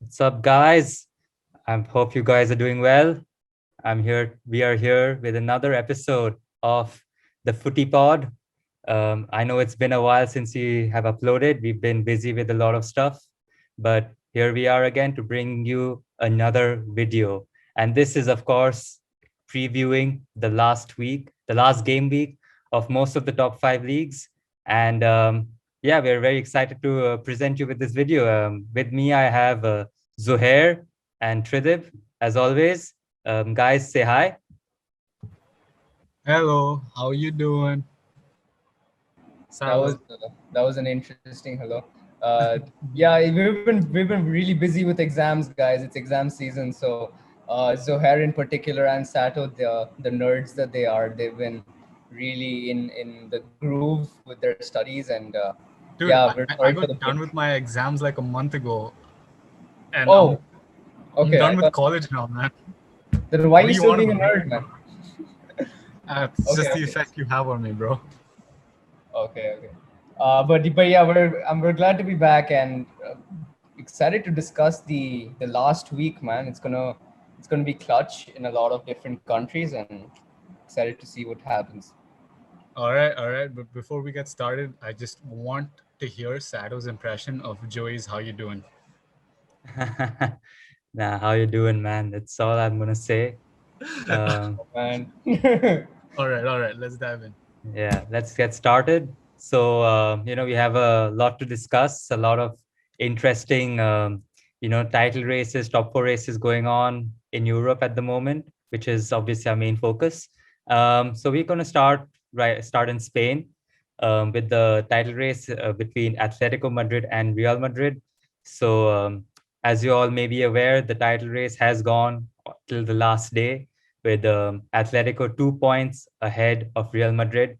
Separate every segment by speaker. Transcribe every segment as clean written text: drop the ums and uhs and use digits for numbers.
Speaker 1: What's up, guys? I hope you guys are doing well. We are here with another episode of the Footy Pod. I know it's been a while since we have uploaded. We've been busy with a lot of stuff, but here we are again to bring you another video. And this is, of course, previewing the last game week of most of the top five leagues. And yeah, we're very excited to present you with this video. With me, I have Zuhair and Tridib, as always. Guys, say hi.
Speaker 2: Hello, how you doing?
Speaker 3: That was
Speaker 2: Salud.
Speaker 3: that was an interesting hello. Yeah, we've been really busy with exams, guys. It's exam season, so Zohair in particular and Sato, the nerds that they are, they've been really in the groove with their studies, and
Speaker 2: Dude,
Speaker 3: yeah,
Speaker 2: I,
Speaker 3: we're
Speaker 2: I I
Speaker 3: sorry for
Speaker 2: got
Speaker 3: the
Speaker 2: done
Speaker 3: break.
Speaker 2: with my exams like a month ago, and I'm
Speaker 3: Oh,
Speaker 2: I'm
Speaker 3: okay. I
Speaker 2: done with
Speaker 3: thought
Speaker 2: college now, man.
Speaker 3: then why are
Speaker 2: What
Speaker 3: you
Speaker 2: do you
Speaker 3: still
Speaker 2: want
Speaker 3: being a
Speaker 2: about me?
Speaker 3: nerd, man?
Speaker 2: It's
Speaker 3: Okay,
Speaker 2: just the
Speaker 3: okay.
Speaker 2: effect you have on me, bro.
Speaker 3: Okay. But yeah, we're glad to be back and excited to discuss the last week, man. It's gonna be clutch in a lot of different countries, and excited to see what happens.
Speaker 2: All right. But before we get started, I just want to hear Sato's impression of Joey's "How you doing?"
Speaker 1: Nah, how you doing, man? That's all I'm gonna say. Um,
Speaker 3: Man,
Speaker 2: All right. Let's dive in.
Speaker 1: yeah, let's get started. So, we have a lot to discuss, a lot of interesting, title races, top four races going on in Europe at the moment, which is obviously our main focus. So we're going to start in Spain with the title race between Atletico Madrid and Real Madrid. So, as you all may be aware, the title race has gone till the last day with Atletico 2 points ahead of Real Madrid,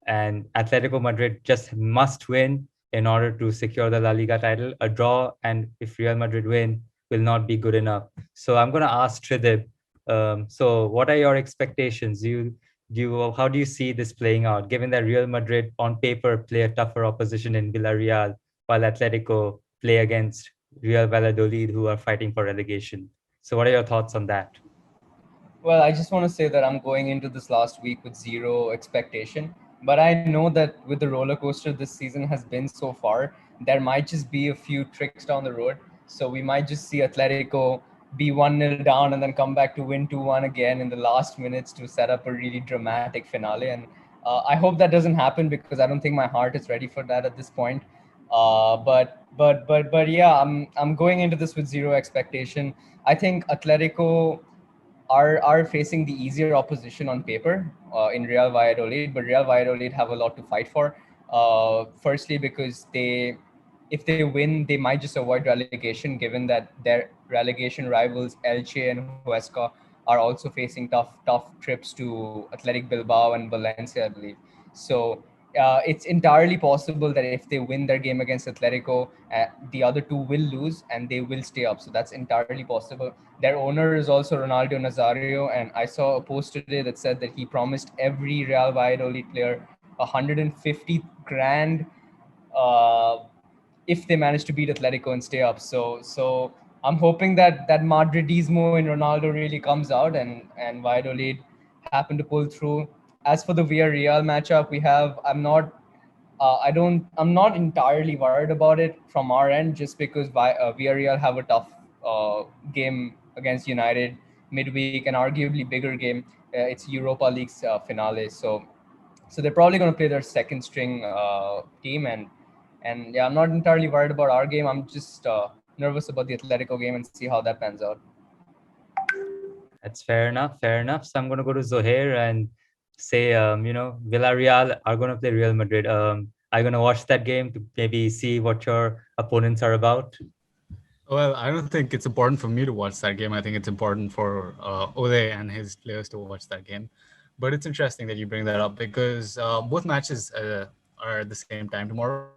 Speaker 1: and Atletico Madrid just must win in order to secure the La Liga title. A draw, and if Real Madrid win, will not be good enough. So I'm going to ask Tridib. So what are your expectations? How do you see this playing out, given that Real Madrid on paper play a tougher opposition in Villarreal, while Atletico play against Real Valladolid, who are fighting for relegation? So what are your thoughts on that?
Speaker 3: well, I just want to say that I'm going into this last week with zero expectation. But I know that with the roller coaster this season has been so far, there might just be a few tricks down the road. So we might just see Atletico be 1-0 down and then come back to win 2-1 again in the last minutes to set up a really dramatic finale. And I hope that doesn't happen because I don't think my heart is ready for that at this point. But yeah, I'm going into this with zero expectation. I think Atletico are facing the easier opposition on paper in Real Valladolid, but Real Valladolid have a lot to fight for. Firstly, because if they win, they might just avoid relegation, given that their relegation rivals Elche and Huesca are also facing tough trips to Athletic Bilbao and Valencia, I believe. So it's entirely possible that if they win their game against Atletico, the other two will lose and they will stay up. So that's entirely possible. Their owner is also Ronaldo Nazario, and I saw a post today that said that he promised every Real Valladolid player 150 grand uh, if they manage to beat Atletico and stay up. So I'm hoping that Madridismo in Ronaldo really comes out, and Valladolid happen to pull through. As for the Villarreal matchup, we have I'm not entirely worried about it from our end, just because Villarreal have a tough game against United midweek, and arguably bigger game. It's Europa League's finale, so they're probably going to play their second string team, and yeah, I'm not entirely worried about our game. I'm just nervous about the Atletico game and see how that pans out.
Speaker 1: That's fair enough. Fair enough. So I'm going to go to Zohair and say, Villarreal are going to play Real Madrid. Are you going to watch that game to maybe see what your opponents are about?
Speaker 2: Well, I don't think it's important for me to watch that game. I think it's important for Ole and his players to watch that game. But it's interesting that you bring that up because both matches are at the same time tomorrow,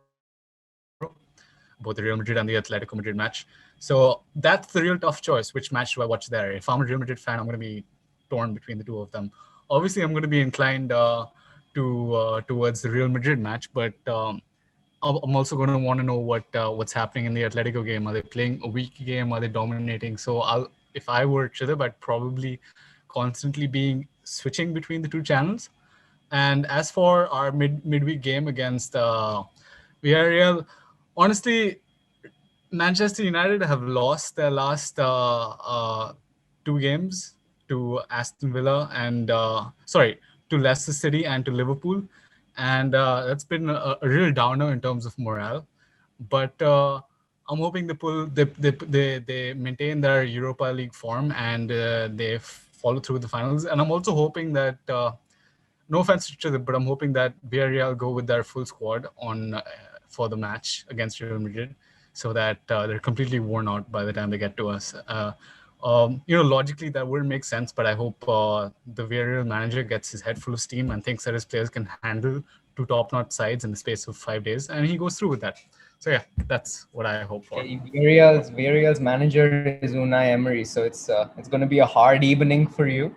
Speaker 2: both the Real Madrid and the Atletico Madrid match. So that's the real tough choice. Which match do I watch there? If I'm a Real Madrid fan, I'm going to be torn between the two of them. Obviously, I'm going to be inclined towards the Real Madrid match, but I'm also going to want to know what's happening in the Atletico game. Are they playing a weak game? Are they dominating? So if I were Chidab, I'd probably constantly being switching between the two channels. And as for our midweek game against Villarreal, honestly, Manchester United have lost their last two games to Aston Villa and to Leicester City and to Liverpool, and that's been a real downer in terms of morale. But I'm hoping they maintain their Europa League form and they follow through the finals. And I'm also hoping that no offense to each other, but I'm hoping that Villarreal go with their full squad on for the match against Real Madrid, so that they're completely worn out by the time they get to us. Logically that would make sense, but I hope the Villarreal manager gets his head full of steam and thinks that his players can handle two top-notch sides in the space of 5 days, and he goes through with that. So yeah, that's what I hope for.
Speaker 3: Villarreal's manager is Unai Emery, so it's going to be a hard evening for you.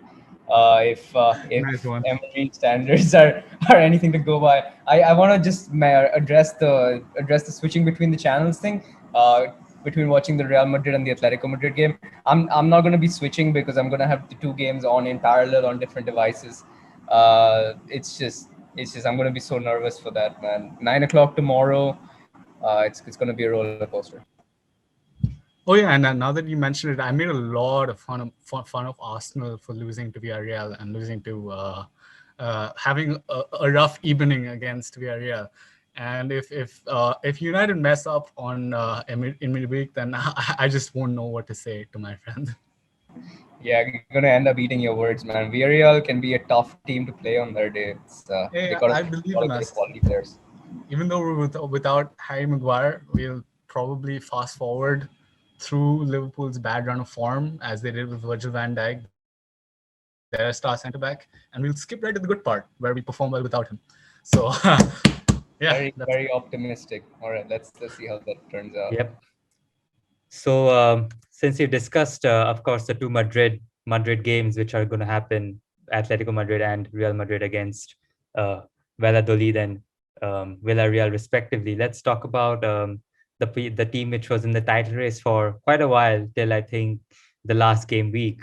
Speaker 3: If
Speaker 2: Nice one.
Speaker 3: Emery standards are anything to go by, I want to just address the switching between the channels thing. Between watching the Real Madrid and the Atletico Madrid game, I'm not going to be switching because I'm going to have the two games on in parallel on different devices. It's just I'm going to be so nervous for that, man. 9 o'clock tomorrow. It's going to be a roller coaster.
Speaker 2: Oh yeah, and now that you mentioned it, I made a lot of fun of Arsenal for losing to Villarreal and losing to having a rough evening against Villarreal. And if United mess up on in midweek, then I just won't know what to say to my friend.
Speaker 3: Yeah, you're gonna end up eating your words, man. Villarreal can be a tough team to play on their day. They
Speaker 2: Hey,
Speaker 3: got a
Speaker 2: I believe
Speaker 3: lot
Speaker 2: in
Speaker 3: of good
Speaker 2: us.
Speaker 3: quality players.
Speaker 2: Even though we're without Harry Maguire, we'll probably fast forward through Liverpool's bad run of form as they did with Virgil van Dijk, their star centre back, and we'll skip right to the good part where we perform well without him. So yeah, that's
Speaker 3: Very, very optimistic. All right, let's see how that turns out.
Speaker 1: Yep. So since you discussed, of course, the two Madrid games which are going to happen, Atletico Madrid and Real Madrid against uh, Valladolid and Villarreal respectively, let's talk about the team which was in the title race for quite a while till I think the last game week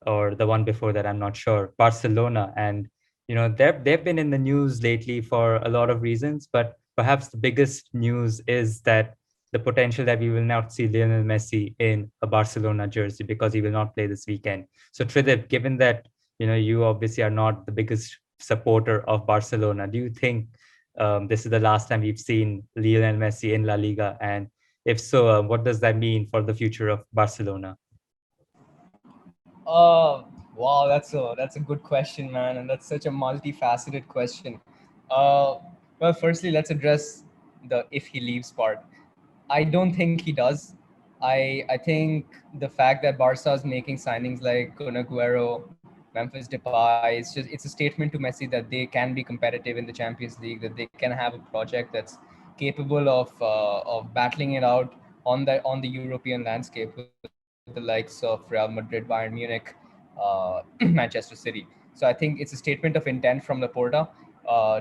Speaker 1: or the one before that, I'm not sure. Barcelona, and they've been in the news lately for a lot of reasons, but perhaps the biggest news is that the potential that we will not see Lionel Messi in a Barcelona jersey because he will not play this weekend. So Tridip, given that you obviously are not the biggest supporter of Barcelona, do you think this is the last time we've seen Lionel Messi in La Liga? And if so, what does that mean for the future of Barcelona?
Speaker 3: Wow, that's a good question, man, and that's such a multifaceted question. Well, firstly, let's address the if he leaves part. I don't think he does. I think the fact that Barca is making signings like Kun Aguero, Memphis Depay, it's a statement to Messi that they can be competitive in the Champions League, that they can have a project that's capable of battling it out on the European landscape with the likes of Real Madrid, Bayern Munich, Manchester City. So I think it's a statement of intent from Laporta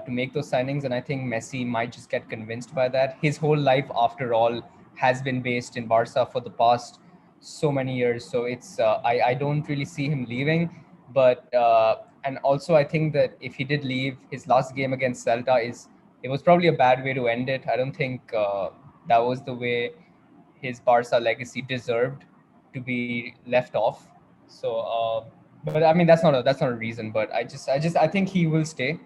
Speaker 3: to make those signings, and I think Messi might just get convinced by that. His whole life, after all, has been based in Barca for the past so many years. So I don't really see him leaving, but and also I think that if he did leave, his last game against Celta is it was probably a bad way to end it. I don't think that was the way his Barca legacy deserved to be left off. So, but I mean that's not a reason. But I think he will stay.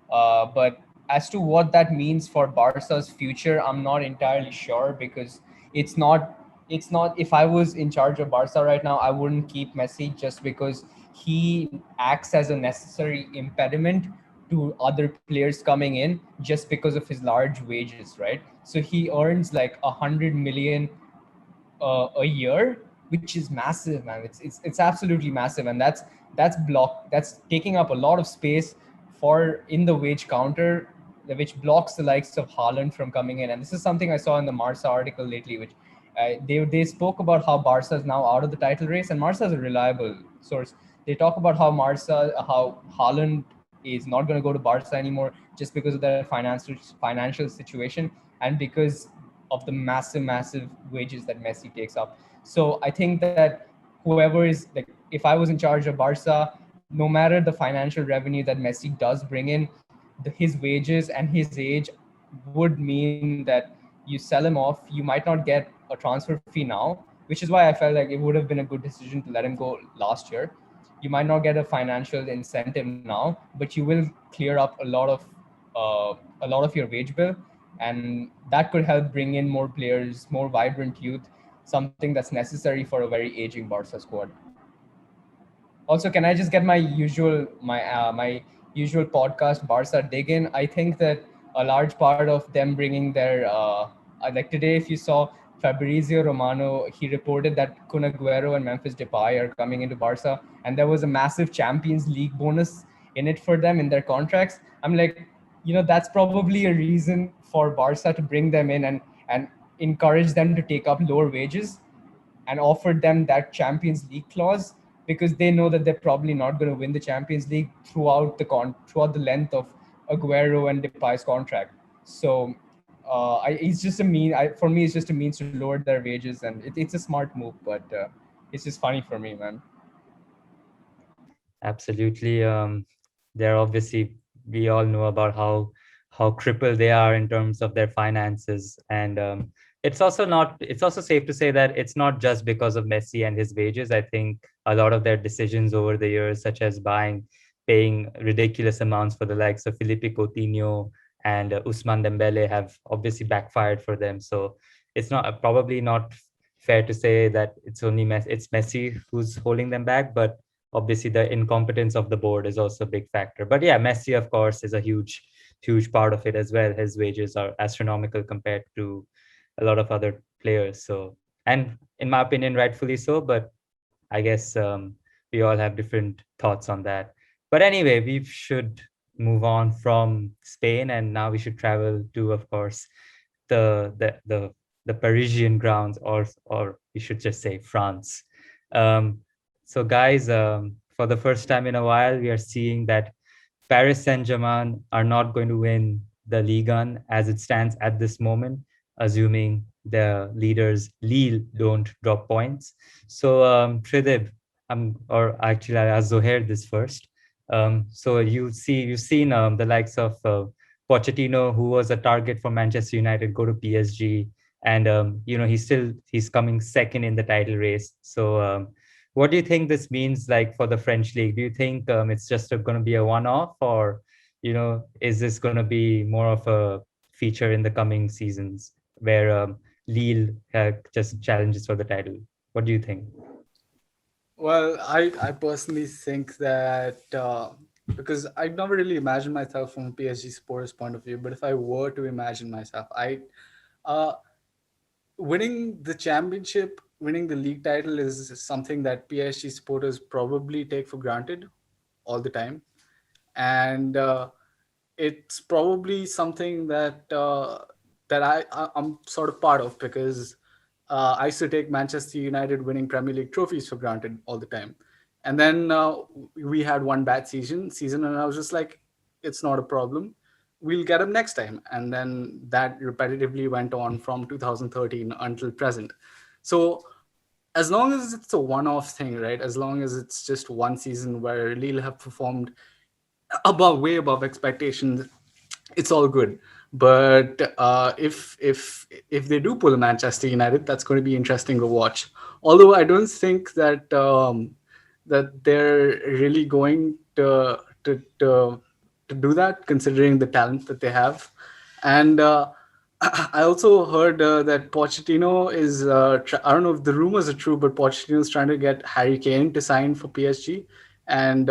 Speaker 3: But as to what that means for Barca's future, I'm not entirely sure because it's not if I was in charge of Barca right now, I wouldn't keep Messi just because he acts as a necessary impediment to other players coming in just because of his large wages, right? So he earns like 100 million a year, which is massive, man. It's absolutely massive, and that's taking up a lot of space for in the wage counter, which blocks the likes of Haaland from coming in. And this is something I saw in the Marca article lately, which they spoke about how Barca is now out of the title race, and Marca is a reliable source. They talk about how Haaland is not going to go to Barca anymore just because of their financial situation. and because of the massive wages that Messi takes up. So I think that whoever is like, if I was in charge of Barca, no matter the financial revenue that Messi does bring in, his wages and his age would mean that you sell him off. You might not get a transfer fee now, which is why I felt like it would have been a good decision to let him go last year. You might not get a financial incentive now, but you will clear up a lot of your wage bill, and that could help bring in more players, more vibrant youth, something that's necessary for a very aging Barca squad. Also, can I just get my usual podcast Barca dig in? I think that a large part of them bringing their like today, if you saw Fabrizio Romano, he reported that Kun Aguero and Memphis Depay are coming into Barca, and there was a massive Champions League bonus in it for them in their contracts. I'm like, that's probably a reason for Barca to bring them in and encourage them to take up lower wages and offered them that Champions League clause, because they know that they're probably not going to win the Champions League throughout the length of Aguero and Depay's contract. So it's just for me, it's just a means to lower their wages, and it's a smart move, but it's just funny for me, man.
Speaker 1: Absolutely. They're obviously, we all know about how crippled they are in terms of their finances, and it's also safe to say that it's not just because of Messi and his wages. I think a lot of their decisions over the years, such as paying ridiculous amounts for the likes of Felipe Coutinho and Ousmane Dembele, have obviously backfired for them. So it's not probably not fair to say that it's Messi who's holding them back, but obviously the incompetence of the board is also a big factor. But yeah, Messi, of course, is a huge part of it as well. His wages are astronomical compared to a lot of other players. So, and in my opinion, rightfully so. But I guess we all have different thoughts on that. But anyway, we should move on from Spain, and now we should travel to, of course, the the the, the Parisian grounds, or we should just say France. Um, so, guys, for the first time in a while, we are seeing that Paris Saint-Germain are not going to win the Ligue 1 as it stands at this moment, assuming the leaders Lille don't drop points. So, Tridib, or actually, I'll ask Zohair this first. So you've seen the likes of Pochettino, who was a target for Manchester United, go to PSG, and he's coming second in the title race. So what do you think this means, like, for the French league? Do you think it's just going to be a one-off, or is this going to be more of a feature in the coming seasons where Lille just challenges for the title? What do you think?
Speaker 2: Well, I personally think that because I've never really imagined myself from a PSG supporter's point of view, but if I were to imagine myself, uh, winning the championship, winning the league title is something that PSG supporters probably take for granted all the time, and it's probably something that I'm sort of part of, because I used to take Manchester United winning Premier League trophies for granted all the time, and then we had one bad season, and I was just like, it's not a problem. We'll get them next time, and then that repetitively went on from 2013 until present. So as long as it's a one-off thing, right? As long as it's just one season where Lille have performed way above expectations, it's all good. But if they do pull a Manchester United, that's going to be interesting to watch. Although I don't think that they're really going to do that, considering the talent that they have. And I also heard that Pochettino is. I don't know if the rumors are true, but Pochettino is trying to get Harry Kane to sign for PSG, and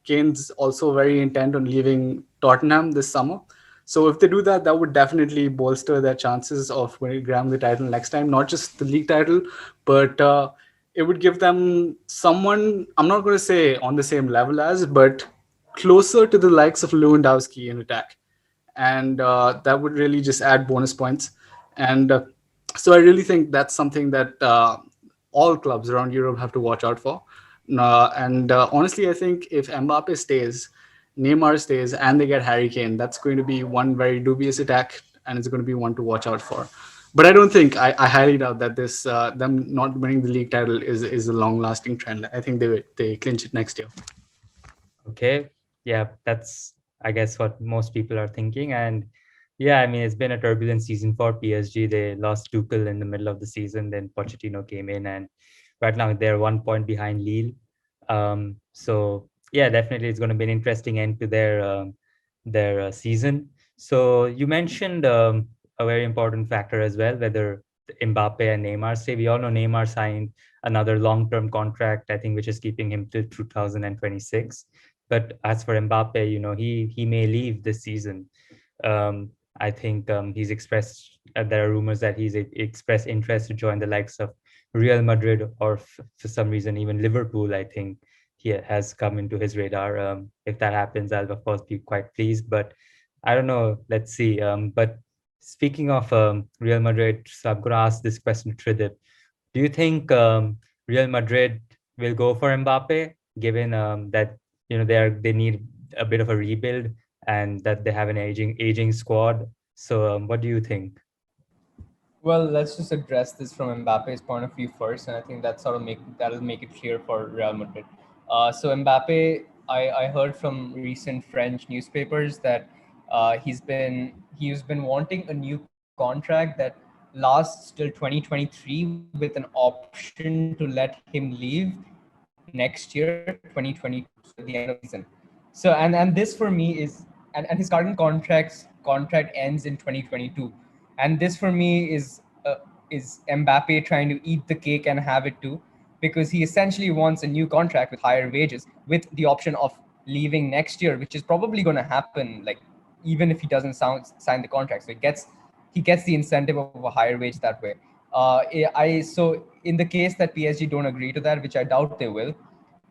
Speaker 2: Kane's also very intent on leaving Tottenham this summer. So if they do that, that would definitely bolster their chances of winning Graham the title next time. Not just the league title, but it would give them someone. I'm not going to say on the same level as, but closer to the likes of Lewandowski in attack, and that would really just add bonus points. And so I really think that's something that all clubs around Europe have to watch out for. And honestly, I think if Mbappe stays, Neymar stays, and they get Harry Kane, that's going to be one very dubious attack. and it's going to be one to watch out for. But I don't think I highly doubt that this them not winning the league title is a long lasting trend. I think they clinch it next year.
Speaker 1: Okay. Yeah, that's I guess what most people are thinking. And yeah, I mean it's been a turbulent season for PSG. They lost Tuchel in the middle of the season, then Pochettino came in, and right now they're 1 point behind Lille. So yeah, definitely it's going to be an interesting end to their season. So you mentioned a very important factor as well, whether Mbappe and Neymar stay. We all know Neymar signed another long-term contract, I think, which is keeping him till 2026. But as for Mbappe, he may leave this season. I think he's expressed. There are rumors that he's expressed interest to join the likes of Real Madrid or for some reason even Liverpool. I think he has come into his radar. If that happens, I'll of course be quite pleased. But I don't know. Let's see. But speaking of Real Madrid, so I'm going to ask this question to Tridip. Do you think Real Madrid will go for Mbappe, given that they need a bit of a rebuild and that they have an aging squad? So what do you think?
Speaker 3: Well, let's just address this from Mbappe's point of view first, and I think that'll make it clear for Real Madrid. So Mbappe, I heard from recent French newspapers that he's been wanting a new contract that lasts till 2023 with an option to let him leave next year, 2022, so at the end of the season. So and this for me and his current contract ends in 2022, and this for me is Mbappe trying to eat the cake and have it too, because he essentially wants a new contract with higher wages, with the option of leaving next year, which is probably going to happen. Like even if he doesn't sign the contract, so he gets the incentive of a higher wage that way. So in the case that PSG don't agree to that, which I doubt they will,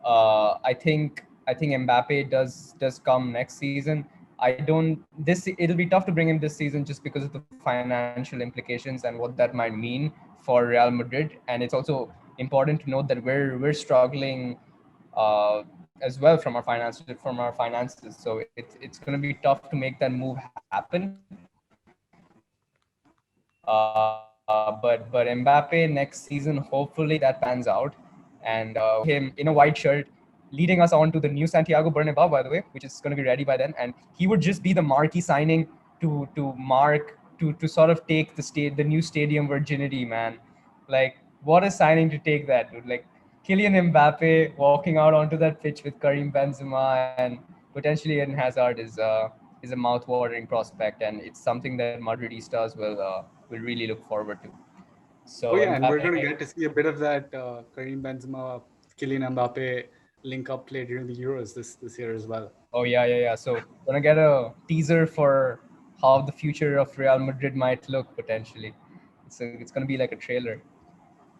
Speaker 3: I think Mbappe does come next season. I don't this It'll be tough to bring him this season just because of the financial implications and what that might mean for Real Madrid. And it's also important to note that we're struggling as well from our finances. So it's going to be tough to make that move happen. But Mbappe next season, hopefully that pans out, and him in a white shirt leading us on to the new Santiago Bernabeu, by the way, which is going to be ready by then, and he would just be the marquee signing to sort of take the new stadium virginity, man. Like, what a signing to take that, dude. Like, Kylian Mbappe walking out onto that pitch with Karim Benzema and potentially Eden Hazard is a mouth-watering prospect, and it's something that Madridistas will really look forward to.
Speaker 2: Oh
Speaker 3: So
Speaker 2: yeah, and we're
Speaker 3: Mbappe,
Speaker 2: going to get to see a bit of that Karim Benzema, Kylian Mbappe link up play during the Euros this year as well.
Speaker 3: oh yeah. So gonna get a teaser for how the future of Real Madrid might look potentially. It's gonna be like a trailer.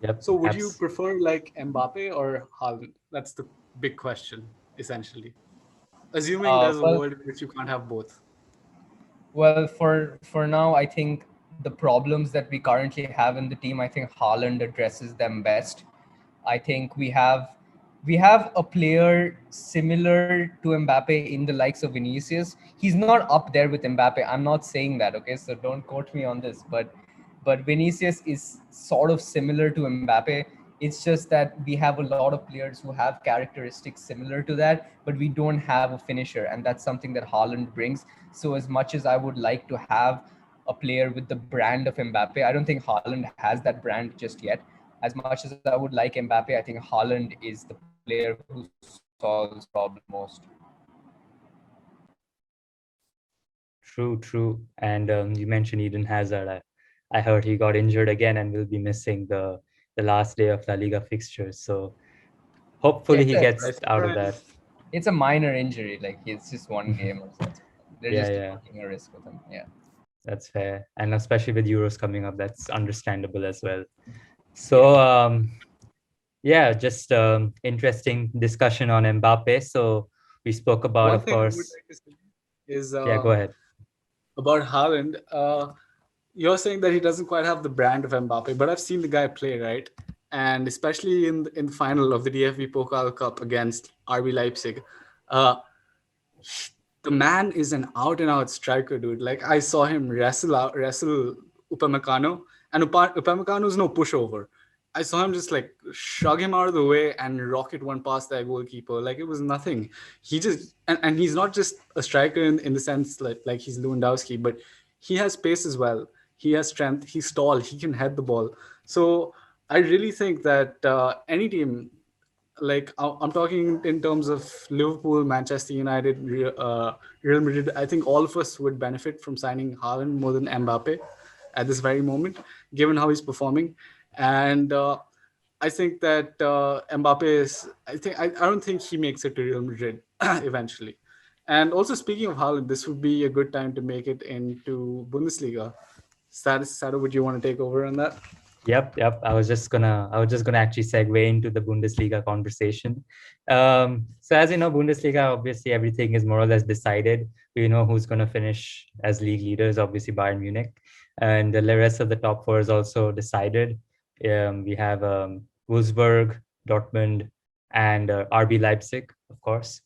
Speaker 1: Yep.
Speaker 2: So would you prefer like Mbappe or Haaland? That's the big question, essentially. Assuming there's a
Speaker 3: Well,
Speaker 2: world in which you can't have both.
Speaker 3: Well, for now, I think the problems that we currently have in the team, I think Haaland addresses them best. I think we have a player similar to Mbappe in the likes of Vinicius. He's not up there with Mbappe. I'm not saying that, okay? So don't quote me on this, but Vinicius is sort of similar to Mbappe. It's just that we have a lot of players who have characteristics similar to that, but we don't have a finisher, and that's something that Haaland brings. So as much as I would like to have a player with the brand of Mbappe, I don't think Haaland has that brand just yet. As much as I would like Mbappe, I think Haaland is the player who solves the problem most.
Speaker 1: True. And you mentioned Eden Hazard. I heard he got injured again and will be missing the last day of La Liga fixtures. So
Speaker 3: Yeah,
Speaker 1: hopefully he gets out of that.
Speaker 3: it's a minor injury. Like it's just one game or so. They're just
Speaker 1: Yeah,
Speaker 3: taking a risk with him. Yeah.
Speaker 1: that's fair. And especially with Euros coming up, that's understandable as well.
Speaker 3: Yeah.
Speaker 1: So yeah, just interesting discussion on Mbappe. So we spoke about,
Speaker 2: One
Speaker 1: of
Speaker 2: thing I would
Speaker 1: course.
Speaker 2: like to say is
Speaker 1: Yeah, go ahead.
Speaker 2: about Haaland. You're saying that he doesn't quite have the brand of Mbappe, but I've seen the guy play, right? And especially in the final of the DFB Pokal Cup against RB Leipzig, uh, the man is an out and out striker, dude. Like I saw him wrestle Upamecano, and Upamecano is no pushover. I saw him just like shrug him out of the way and rocket one past that goalkeeper. Like it was nothing. He just and he's not just a striker in the sense like he's Lewandowski, but he has pace as well. He has strength. He's tall. He can head the ball. So I really think that any team, like I'm talking in terms of Liverpool, Manchester United, Real Madrid. I think all of us would benefit from signing Haaland more than Mbappe at this very moment, given how he's performing. And I think that Mbappe is. I don't think he makes it to Real Madrid eventually. And also speaking of Haaland, this would be a good time to make it into Bundesliga. Sada, would you want to take over on that?
Speaker 1: Yep. I was just gonna actually segue into the Bundesliga conversation. So as you know, Bundesliga, obviously everything is more or less decided. We know who's gonna finish as league leaders, obviously Bayern Munich, and the rest of the top four is also decided. We have Wolfsburg, Dortmund, and RB Leipzig, of course.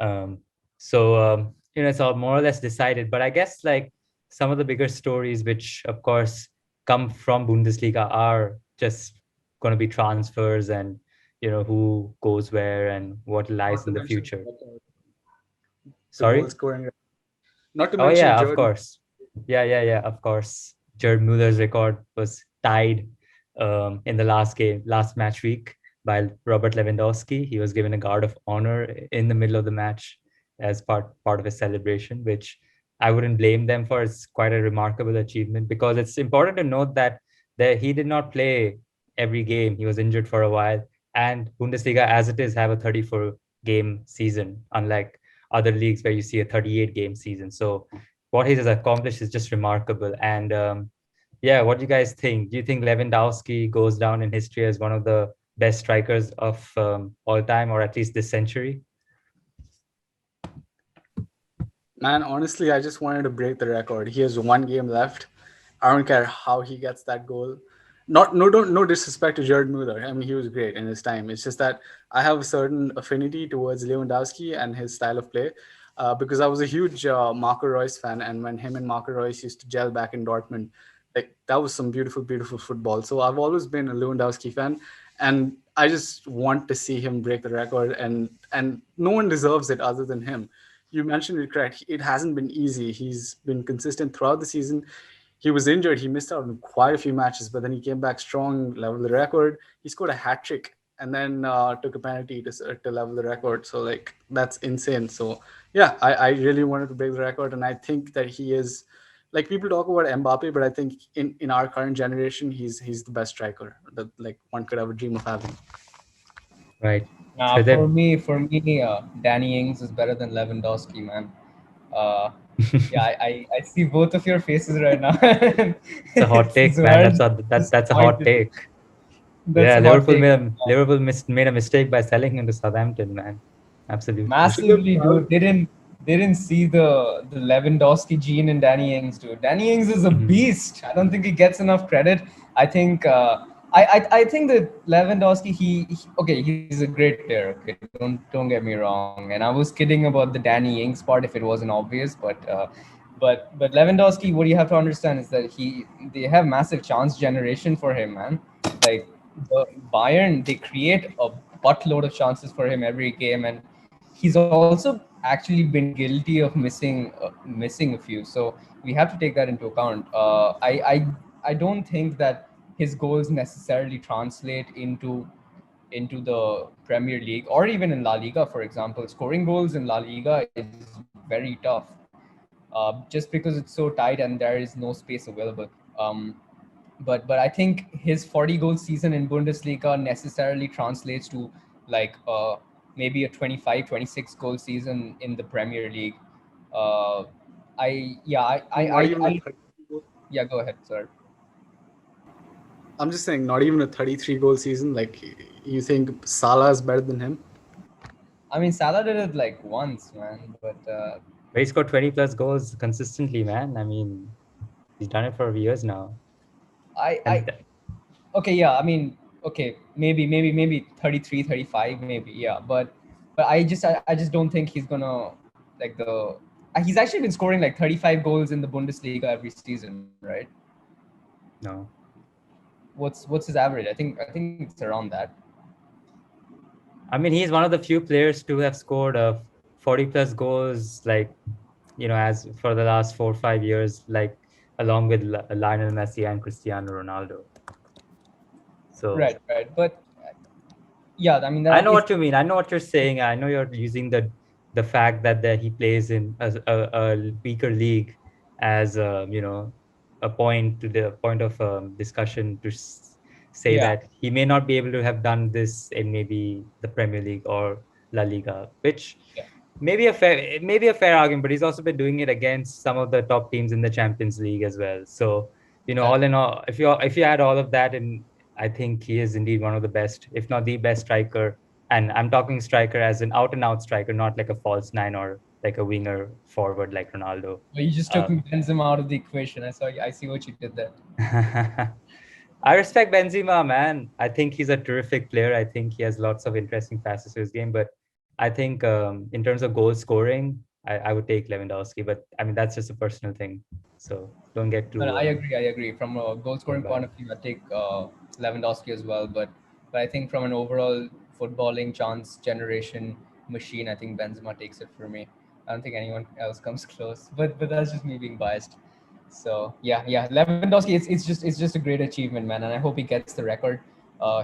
Speaker 1: Um, it's all more or less decided. But I guess like some of the bigger stories, which of course come from Bundesliga, are just going to be transfers and who goes where and what lies
Speaker 2: Not to
Speaker 1: in the
Speaker 2: mention
Speaker 1: future.
Speaker 2: the goal
Speaker 1: Sorry.
Speaker 2: scoring. Not to
Speaker 1: Oh
Speaker 2: mention
Speaker 1: yeah, of
Speaker 2: Jordan.
Speaker 1: course. Yeah. Of course, Gerd Muller's record was tied in the last match week by Robert Lewandowski. He was given a guard of honor in the middle of the match as part of his celebration, which I wouldn't blame them for. It's quite a remarkable achievement because it's important to note that he did not play every game. He was injured for a while, and Bundesliga, as it is, have a 34 game season, unlike other leagues where you see a 38 game season. So what he has accomplished is just remarkable. And yeah, what do you guys think? Do you think Lewandowski goes down in history as one of the best strikers of all time, or at least this century?
Speaker 2: Man, honestly, I just wanted to break the record. He has one game left. I don't care how he gets that goal. No disrespect to Jared Muller. I mean, he was great in his time. It's just that I have a certain affinity towards Lewandowski and his style of play, because I was a huge Marco Reus fan, and when him and Marco Reus used to gel back in Dortmund, like that was some beautiful football. So I've always been a Lewandowski fan, and I just want to see him break the record, and no one deserves it other than him. You mentioned it correct. It hasn't been easy. He's been consistent throughout the season. He was injured. He missed out on quite a few matches, but then he came back strong, leveled the record. He scored a hat trick and then took a penalty to level the record. So like that's insane. So yeah, I really wanted to break the record, and I think that he is, like, people talk about Mbappe, but I think in our current generation, he's the best striker that like one could ever dream of having.
Speaker 1: Right.
Speaker 3: Nah,
Speaker 1: So
Speaker 3: for
Speaker 1: that
Speaker 3: me, Danny Ings is better than Lewandowski, man. Yeah, I see both of your faces right now.
Speaker 1: it's a hot take, man.
Speaker 3: Zuhair's
Speaker 1: That's a hot
Speaker 3: disappointed.
Speaker 1: take.
Speaker 3: That's
Speaker 1: Yeah,
Speaker 3: a hot take.
Speaker 1: Liverpool made a mistake by selling him to Southampton, man. Absolutely.
Speaker 2: Should
Speaker 3: Massively, dude. They didn't see the Lewandowski gene in Danny Ings, dude. Danny Ings is a
Speaker 1: Mhm.
Speaker 3: beast. I don't think he gets enough credit. I think I think that Lewandowski, okay, he's a great player. Okay, don't get me wrong. And I was kidding about the Danny Ings part if it wasn't obvious, but Lewandowski, what you have to understand is that they have massive chance generation for him, man. Like the Bayern, they create a buttload of chances for him every game, and he's also actually been guilty of missing a few. So we have to take that into account. I don't think that his goals necessarily translate into the Premier League or even in La Liga, for example. Scoring goals in La Liga is very tough, just because it's so tight and there is no space available. Um, but I think his 40 goal season in Bundesliga necessarily translates to like maybe a 25, 26 goal season in the Premier League. Uh, I yeah
Speaker 2: not even a
Speaker 3: I
Speaker 2: 33 goal.
Speaker 3: yeah, go ahead, sir.
Speaker 2: I'm just saying, not even a 33 goal season. Like, you think Salah is better than him?
Speaker 3: I mean, Salah did it like once, man, but
Speaker 1: But he scored 20 plus goals consistently, man. I mean, he's done it for years now.
Speaker 3: I
Speaker 1: And
Speaker 3: okay, yeah, I mean, okay, maybe 33, 35, maybe, yeah, but I just don't think he's gonna like He's actually been scoring like 35 goals in the Bundesliga every season, right?
Speaker 1: No.
Speaker 3: What's his average? I think it's around that.
Speaker 1: I mean, he's one of the few players to have scored 40 plus goals, like, as for the last 4 or 5 years, like along with Lionel Messi and Cristiano Ronaldo. So
Speaker 3: Right. But yeah, I mean
Speaker 1: I
Speaker 3: that
Speaker 1: know
Speaker 3: is
Speaker 1: what you mean. I know what you're saying. I know you're using the fact that he plays in a weaker league as a point to the point of discussion to say
Speaker 3: yeah.
Speaker 1: that he may not be able to have done this in maybe the Premier League or La Liga, which
Speaker 3: Yeah.
Speaker 1: maybe a fair argument. But he's also been doing it against some of the top teams in the Champions League as well. So all
Speaker 3: Exactly.
Speaker 1: in all, if you add all of that, and I think he is indeed one of the best, if not the best striker. And I'm talking striker as an out and out striker, not like a false nine or like a winger forward like Ronaldo.
Speaker 3: Well, you just took Benzema out of the equation. I see what you did there.
Speaker 1: I respect Benzema, man. I think he's a terrific player. I think he has lots of interesting facets to his game. But I think in terms of goal scoring, I would take Lewandowski. But I mean, that's just a personal thing. So don't get
Speaker 3: No,
Speaker 1: too
Speaker 3: I agree. I agree. From a goal
Speaker 1: thrown
Speaker 3: scoring
Speaker 1: by
Speaker 3: point
Speaker 1: it.
Speaker 3: of view, I take Lewandowski as well. But I think from an overall footballing chance generation machine, I think Benzema takes it for me. I don't think anyone else comes close. But that's just me being biased. So yeah. Lewandowski, it's just a great achievement, man, and I hope he gets the record.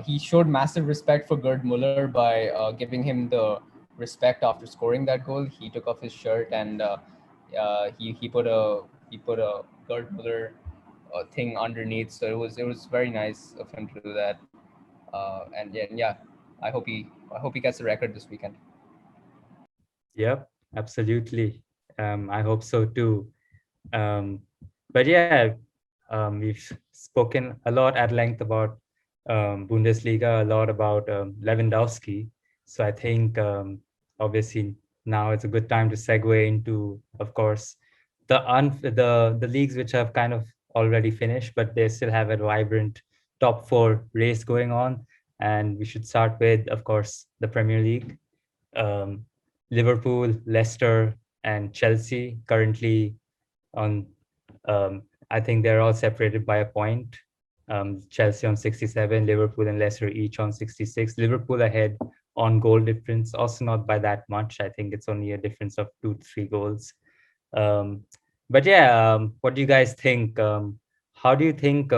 Speaker 3: He showed massive respect for Gerd Muller by giving him the respect after scoring that goal. He took off his shirt and he put a Gerd Muller thing underneath. So it was very nice of him to do that. And yeah, I hope he gets the record this weekend.
Speaker 1: Yep, absolutely. I hope so too. Um, but yeah, we've spoken a lot at length about Bundesliga, a lot about Lewandowski. So I think obviously now it's a good time to segue into, of course, the leagues which have kind of already finished, but they still have a vibrant top four race going on. And we should start with, of course, the Premier League. Um, Liverpool, Leicester, and Chelsea currently on I think they're all separated by a point. Chelsea on 67, Liverpool and Leicester each on 66. Liverpool ahead on goal difference, also not by that much. I think it's only a difference of 2 3 goals. Um, but yeah, what do you guys think? How do you think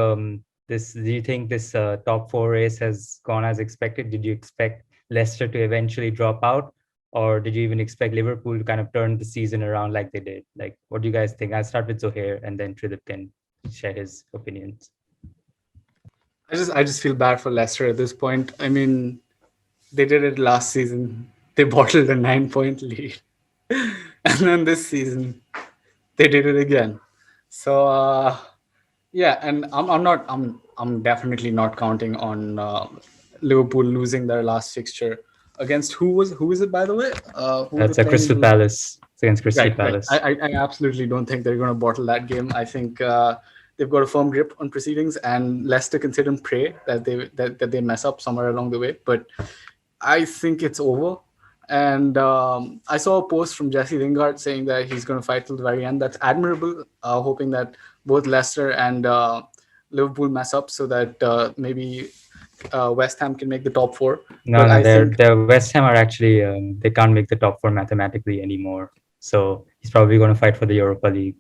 Speaker 1: this? Do you think this top four race has gone as expected? Did you expect Leicester to eventually drop out, or did you even expect Liverpool to kind of turn the season around like they did? Like, what do you guys think? I'll start with Zohair, and then Tridip can share his opinions.
Speaker 2: I just feel bad for Leicester at this point. I mean, they did it last season. They bottled a 9 point lead, and then this season they did it again. So yeah, and I'm definitely not counting on Liverpool losing their last fixture against who is it, by the way? Who are they
Speaker 1: That's a
Speaker 2: playing in
Speaker 1: Crystal
Speaker 2: the
Speaker 1: Palace. It's against Crystal
Speaker 2: Right.
Speaker 1: Palace.
Speaker 2: I absolutely don't think they're going to bottle that game. I think they've got a firm grip on proceedings, and Leicester can sit and pray that they mess up somewhere along the way. But I think it's over. And I saw a post from Jesse Lingard saying that he's going to fight till the very end. That's admirable. Hoping that both Leicester and Liverpool mess up so that maybe West Ham can make the top four.
Speaker 1: No,
Speaker 2: But
Speaker 1: no,
Speaker 2: I
Speaker 1: they're
Speaker 2: think
Speaker 1: West Ham are actually they can't make the top four mathematically anymore. So he's probably going to fight for the Europa League.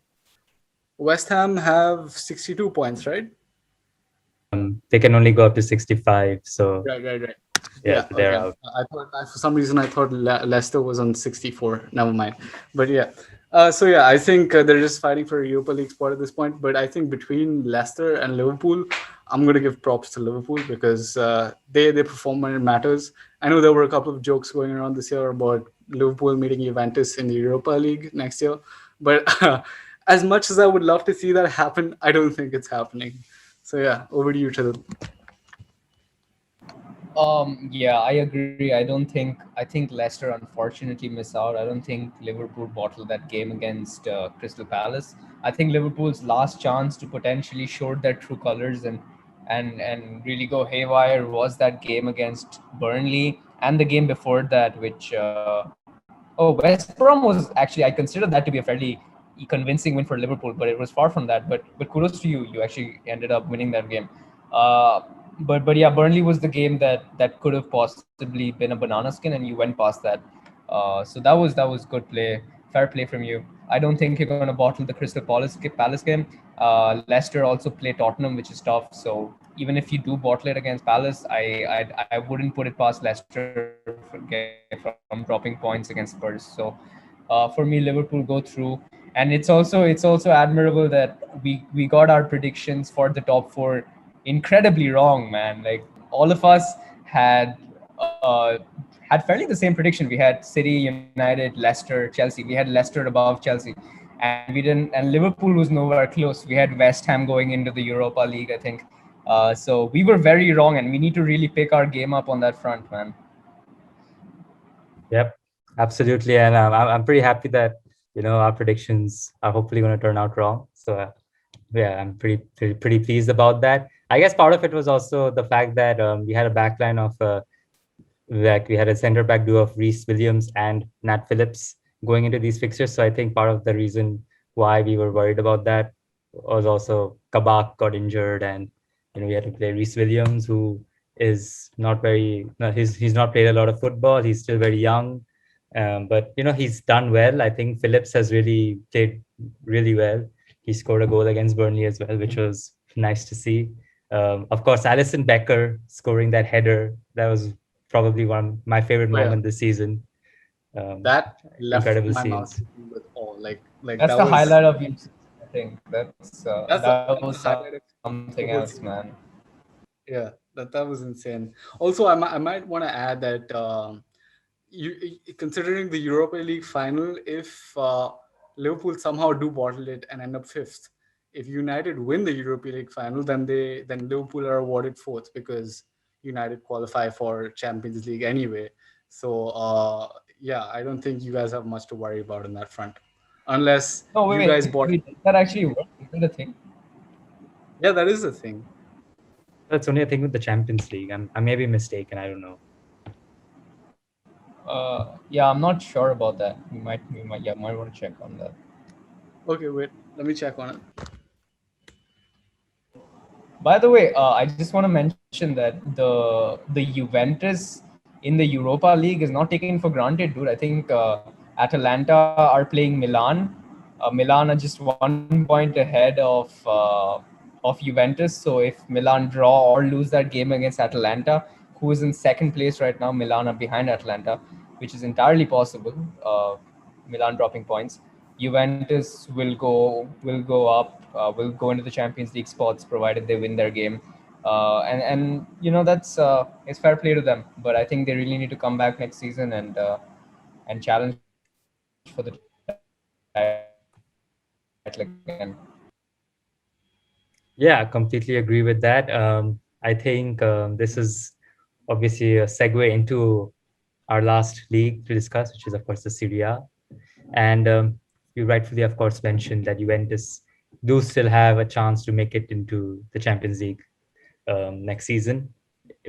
Speaker 2: West Ham have 62 points, right?
Speaker 1: They can only go up to 65. So
Speaker 2: Right.
Speaker 1: yeah, they're
Speaker 2: Okay.
Speaker 1: out.
Speaker 2: For some reason I thought Leicester was on 64. Never mind. But yeah. So yeah, I think they're just fighting for a Europa League spot at this point. But I think between Leicester and Liverpool, I'm going to give props to Liverpool because they perform when it matters. I know there were a couple of jokes going around this year about Liverpool meeting Juventus in the Europa League next year, but as much as I would love to see that happen, I don't think it's happening. So yeah, over to you, Chidil.
Speaker 3: Yeah, I agree. I think Leicester unfortunately miss out. I don't think Liverpool bottled that game against Crystal Palace. I think Liverpool's last chance to potentially show their true colors and really go haywire was that game against Burnley and the game before that, which oh, West Brom was actually, I consider that to be a fairly convincing win for Liverpool, but it was far from that. But kudos to you. You actually ended up winning that game. Uh, but yeah, Burnley was the game that could have possibly been a banana skin, and you went past that. So that was good play, fair play from you. I don't think you're going to bottle the Crystal Palace game. Leicester also play Tottenham, which is tough. So even if you do bottle it against Palace, I wouldn't put it past Leicester from dropping points against Spurs. So for me, Liverpool go through, and it's also admirable that we got our predictions for the top four incredibly wrong, man. Like all of us had uh, had fairly the same prediction. We had City, United, Leicester, Chelsea. We had Leicester above Chelsea, and we didn't. And Liverpool was nowhere close. We had West Ham going into the Europa League, I think. So we were very wrong, and we need to really pick our game up on that front, man.
Speaker 1: Yep, absolutely. And I'm pretty happy that, our predictions are hopefully going to turn out wrong. So, yeah, I'm pretty pleased about that. I guess part of it was also the fact that we had a backline of like we had a center back duo of Reece Williams and Nat Phillips going into these fixtures. So I think part of the reason why we were worried about that was also Kabak got injured, and we had to play Reece Williams, who is not very no, he's not played a lot of football. He's still very young, but he's done well. I think Phillips has really played really well. He scored a goal against Burnley as well, which was nice to see. Of course, Alison Becker scoring that header, that was probably one of my favorite
Speaker 2: Oh, yeah.
Speaker 1: moment this season.
Speaker 2: That left
Speaker 1: Incredible
Speaker 2: my mouth
Speaker 1: scenes.
Speaker 2: with awe. Like
Speaker 3: That's
Speaker 2: that
Speaker 3: the
Speaker 2: was
Speaker 3: highlight of you. I think
Speaker 2: that's
Speaker 3: that
Speaker 2: the
Speaker 3: was
Speaker 2: highlight
Speaker 3: something
Speaker 2: of
Speaker 3: else, man.
Speaker 2: the whole season. Yeah, that was insane. Also, I might want to add that considering the Europa League final, if Liverpool somehow do bottle it and end up fifth, if United win the Europa League final, then Liverpool are awarded fourth because United qualify for Champions League anyway. So yeah, I don't think you guys have much to worry about on that front, unless
Speaker 3: No,
Speaker 2: you
Speaker 3: wait,
Speaker 2: guys
Speaker 3: wait,
Speaker 2: bought.
Speaker 3: wait. Does that actually work? Is that a thing?
Speaker 2: Yeah, that is the thing.
Speaker 1: That's only a thing with the Champions League. I may be mistaken. I don't know.
Speaker 3: Yeah, I'm not sure about that. Yeah, might want to check on that.
Speaker 2: Okay, wait, let me check on it.
Speaker 3: By the way, I just want to mention that the Juventus in the Europa League is not taken for granted, dude. I think Atalanta are playing Milan. Milan are just 1 point ahead of Juventus. So if Milan draw or lose that game against Atalanta, who is in second place right now, Milan are behind Atalanta, which is entirely possible. Milan dropping points. Juventus will go up, will go into the Champions League spots provided they win their game, and that's it's fair play to them. But I think they really need to come back next season and challenge for the title again.
Speaker 1: Yeah, I completely agree with that. I think this is obviously a segue into our last league to discuss, which is, of course, the Serie A. And you rightfully, of course, mentioned that Juventus do still have a chance to make it into the Champions League next season,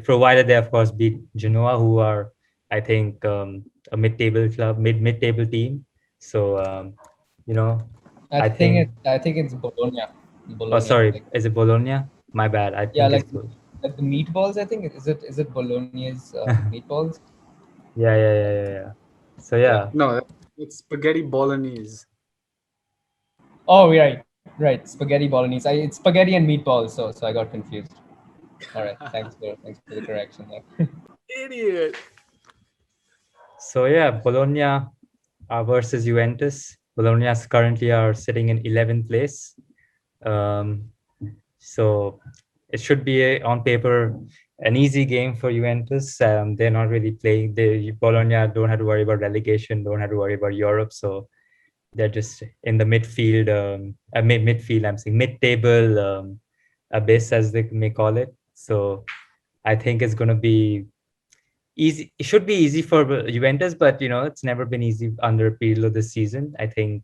Speaker 1: provided they, of course, beat Genoa, who are, I think, a mid-table club, mid-table team. So, I think.
Speaker 3: I think it's Bologna.
Speaker 1: Oh,
Speaker 3: Bologna.
Speaker 1: sorry,
Speaker 3: Like,
Speaker 1: is it Bologna? My bad. I
Speaker 3: yeah,
Speaker 1: think it's Bologna.
Speaker 3: like the meatballs. I think is it Bologna's meatballs?
Speaker 1: Yeah. So
Speaker 2: Yeah,
Speaker 1: yeah,
Speaker 2: no, it's spaghetti bolognese.
Speaker 3: Oh, right. Spaghetti bolognese. It's spaghetti and meatballs. So I got confused. All right. Thanks for the correction there.
Speaker 2: Idiot.
Speaker 1: so yeah, Bologna versus Juventus. Bologna currently are sitting in 11th place. Um, so it should be on paper an easy game for Juventus. They're not really playing. Bologna don't have to worry about relegation. Don't have to worry about Europe. So they're just in the midfield, midfield. I'm saying mid-table abyss, as they may call it. So I think it's going to be easy. It should be easy for Juventus, but it's never been easy under Pirlo this season. I think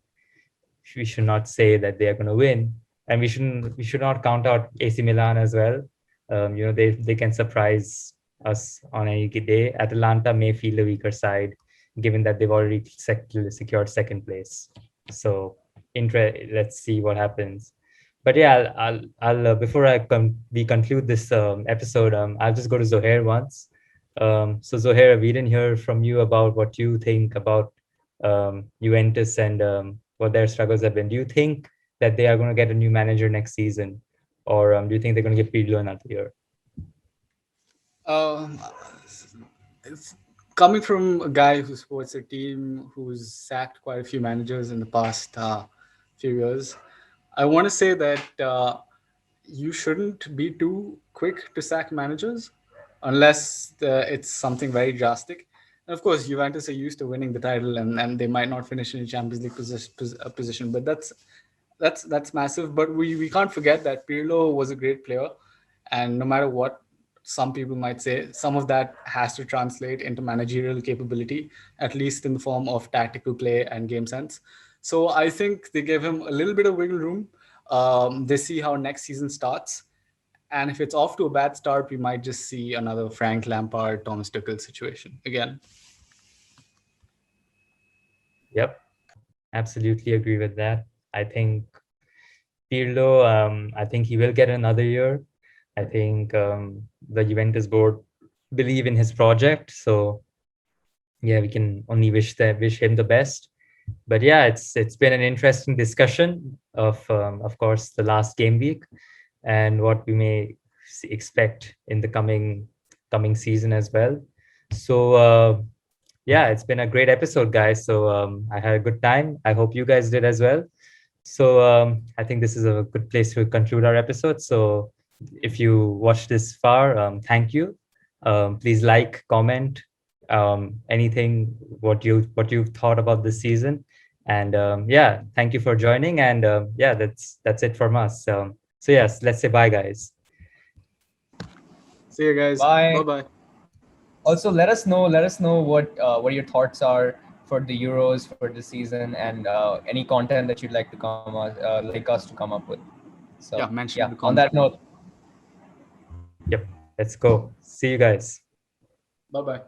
Speaker 1: we should not say that they are going to win, and we should not count out AC Milan as well. They can surprise us on any day. Atalanta may feel the weaker side. given that they've already secured second place. So let's see what happens. But yeah, I'll before we conclude this episode, I'll just go to Zohair once. So Zohair, we didn't hear from you about what you think about Juventus and what their struggles have been. Do you think that they are going to get a new manager next season, or do you think they're going to give Pirlo another year?
Speaker 2: Um, it's coming from a guy who supports a team who's sacked quite a few managers in the past few years. I want to say that you shouldn't be too quick to sack managers unless it's something very drastic. And of course, Juventus are used to winning the title, and they might not finish in a Champions League position, but that's massive. But we can't forget that Pirlo was a great player, and no matter what some people might say, some of that has to translate into managerial capability, at least in the form of tactical play and game sense. So I think they gave him a little bit of wiggle room. They see how next season starts, and if it's off to a bad start, we might just see another Frank Lampard, Thomas Tuchel situation again.
Speaker 1: Yep, absolutely agree with that. I think Pirlo, I think he will get another year. I think the Juventus board believe in his project, so yeah, we can only wish him the best. But yeah, it's been an interesting discussion of course the last game week and what we may expect in the coming season as well. So yeah, it's been a great episode, guys. So I had a good time. I hope you guys did as well. So I think this is a good place to conclude our episode. So if you watched this far, thank you. Please like, comment, anything what you thought about this season, and yeah, thank you for joining. And yeah, that's it from us. So yes, let's say bye, guys.
Speaker 2: See you guys.
Speaker 3: Bye.
Speaker 2: Bye.
Speaker 3: Also, let us know what your thoughts are for the Euros for this season, and any content that you'd like to like us to come up with. So
Speaker 2: Yeah, mention in the
Speaker 3: on that
Speaker 2: comments.
Speaker 3: note,
Speaker 1: Yep, let's go. See you guys.
Speaker 2: Bye.